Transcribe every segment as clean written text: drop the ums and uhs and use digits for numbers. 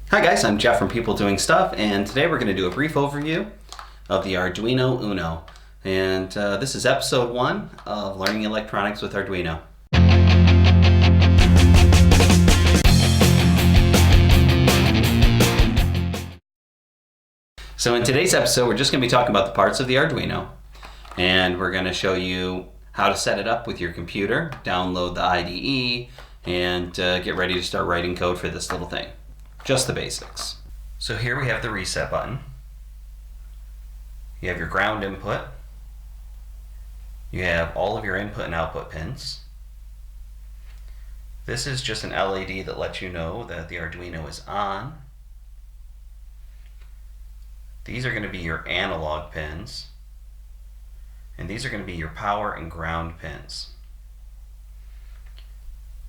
Hi guys, I'm Jeff from People Doing Stuff, and today we're going to do a brief overview of the Arduino Uno. And this is episode 1 of Learning Electronics with Arduino. So in today's episode, we're just going to be talking about the parts of the Arduino, and we're going to show you how to set it up with your computer, download the IDE, and get ready to start writing code for this little thing. Just the basics. So here we have the reset button. You have your ground input. You have all of your input and output pins. This is just an LED that lets you know that the Arduino is on. These are going to be your analog pins. And these are going to be your power and ground pins.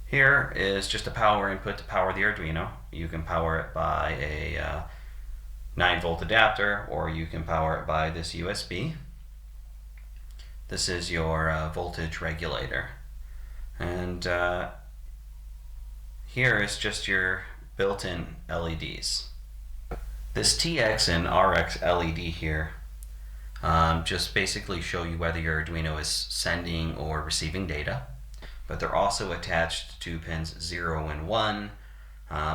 Here is just a power input to power the Arduino. You can power it by a 9-volt adapter, or you can power it by this USB. This is your voltage regulator. And here is just your built-in LEDs. This TX and RX LED here just basically show you whether your Arduino is sending or receiving data. But they're also attached to pins 0 and 1.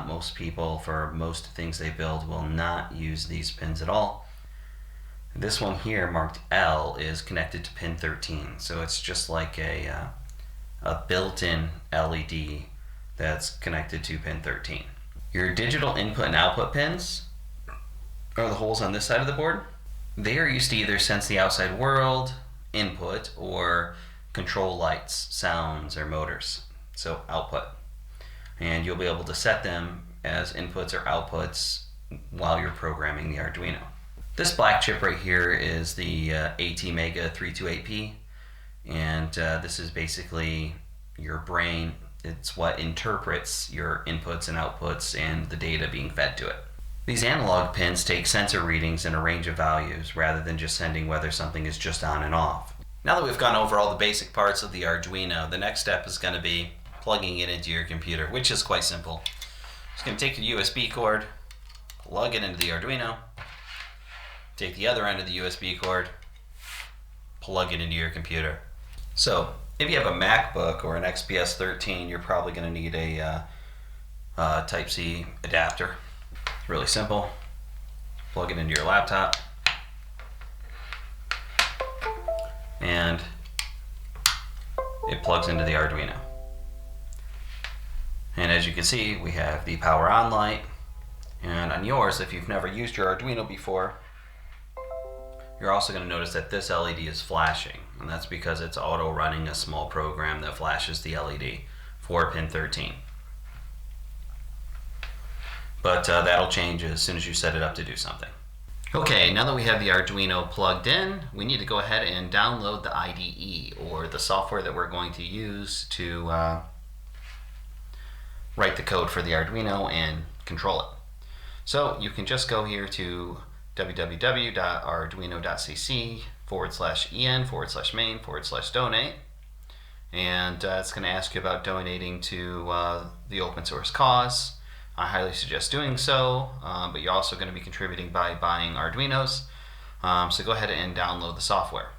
Most people, for most things they build, will not use these pins at all. This one here, marked L, is connected to pin 13. So it's just like a built-in LED that's connected to pin 13. Your digital input and output pins are the holes on this side of the board. They are used to either sense the outside world, input, or control lights, sounds, or motors, so output. And you'll be able to set them as inputs or outputs while you're programming the Arduino. This black chip right here is the ATmega 328P, and this is basically your brain. It's what interprets your inputs and outputs and the data being fed to it. These analog pins take sensor readings in a range of values rather than just sending whether something is just on and off. Now that we've gone over all the basic parts of the Arduino, the next step is going to be plugging it into your computer, which is quite simple. Just going to take your USB cord, plug it into the Arduino, take the other end of the USB cord, plug it into your computer. So if you have a MacBook or an XPS 13, you're probably going to need a Type-C adapter. It's really simple. Plug it into your laptop, and it plugs into the Arduino. And as you can see, we have the power on light, and on yours, if you've never used your Arduino before, you're also going to notice that this LED is flashing, and that's because it's auto running a small program that flashes the LED for pin 13. But that'll change as soon as you set it up to do something. Okay, now that we have the Arduino plugged in, we need to go ahead and download the IDE, or the software that we're going to use to write the code for the Arduino and control it. So you can just go here to www.arduino.cc/en/main/donate, and it's going to ask you about donating to the open source cause. I highly suggest doing so, but you're also going to be contributing by buying Arduinos, so go ahead and download the software.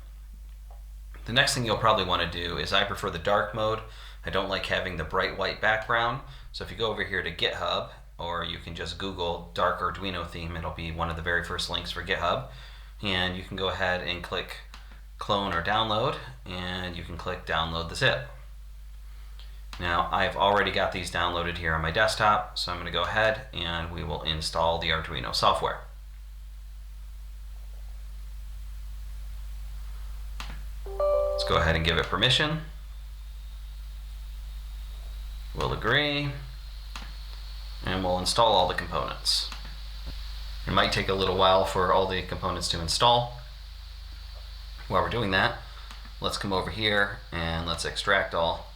The next thing you'll probably want to do is, I prefer the dark mode. I don't like having the bright white background, so if you go over here to GitHub, or you can just Google dark Arduino theme, it'll be one of the very first links for GitHub, and you can go ahead and click clone or download, and you can click download the zip. Now, I've already got these downloaded here on my desktop, so I'm going to go ahead and we will install the Arduino software. Let's go ahead and give it permission. We'll agree, and we'll install all the components. It might take a little while for all the components to install. While we're doing that, let's come over here and let's extract all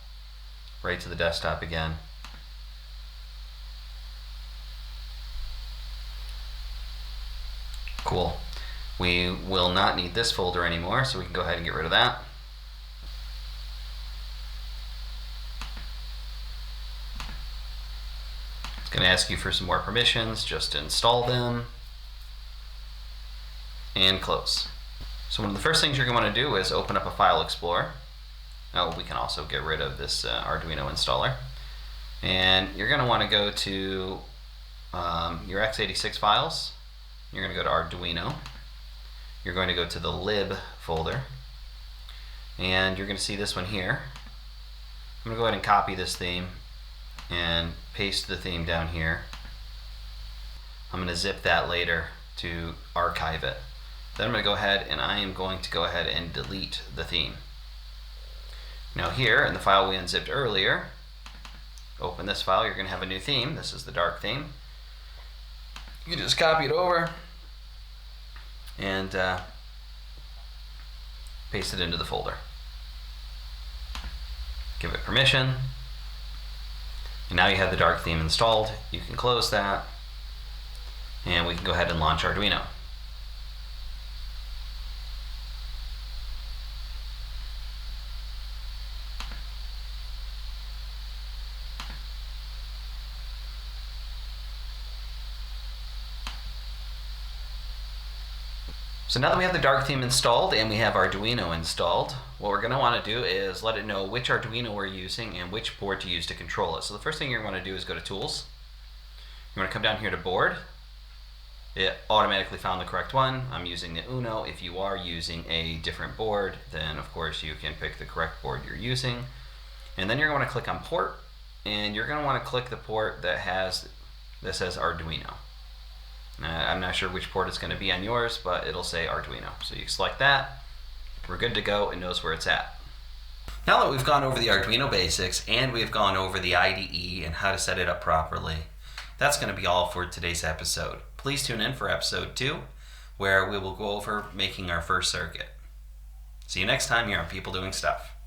right to the desktop again. Cool. We will not need this folder anymore, so we can go ahead and get rid of that. going to ask you for some more permissions. Just install them and close. So one of the first things you're going to want to do is open up a file explorer. Oh, we can also get rid of this Arduino installer. And you're going to want to go to your x86 files. You're going to go to Arduino. You're going to go to the lib folder. And you're going to see this one here. I'm going to go ahead and copy this theme and paste the theme down here. I'm going to zip that later to archive it. Then I'm going to go ahead and I am going to go ahead and delete the theme. Now here in the file we unzipped earlier, open this file, you're going to have a new theme. This is the dark theme. You can just copy it over and paste it into the folder. Give it permission. And now you have the dark theme installed. You can close that and we can go ahead and launch Arduino. So now that we have the dark theme installed and we have Arduino installed, what we're going to want to do is let it know which Arduino we're using and which board to use to control it. So the first thing you're going to want to do is go to Tools. You're going to come down here to Board. It automatically found the correct one. I'm using the Uno. If you are using a different board, then of course you can pick the correct board you're using. And then you're going to click on Port, and you're going to want to click the port that says Arduino. I'm not sure which port it's going to be on yours, but it'll say Arduino. So you select that. We're good to go. It knows where it's at. Now that we've gone over the Arduino basics and we've gone over the IDE and how to set it up properly, that's going to be all for today's episode. Please tune in for episode 2, where we will go over making our first circuit. See you next time here on People Doing Stuff.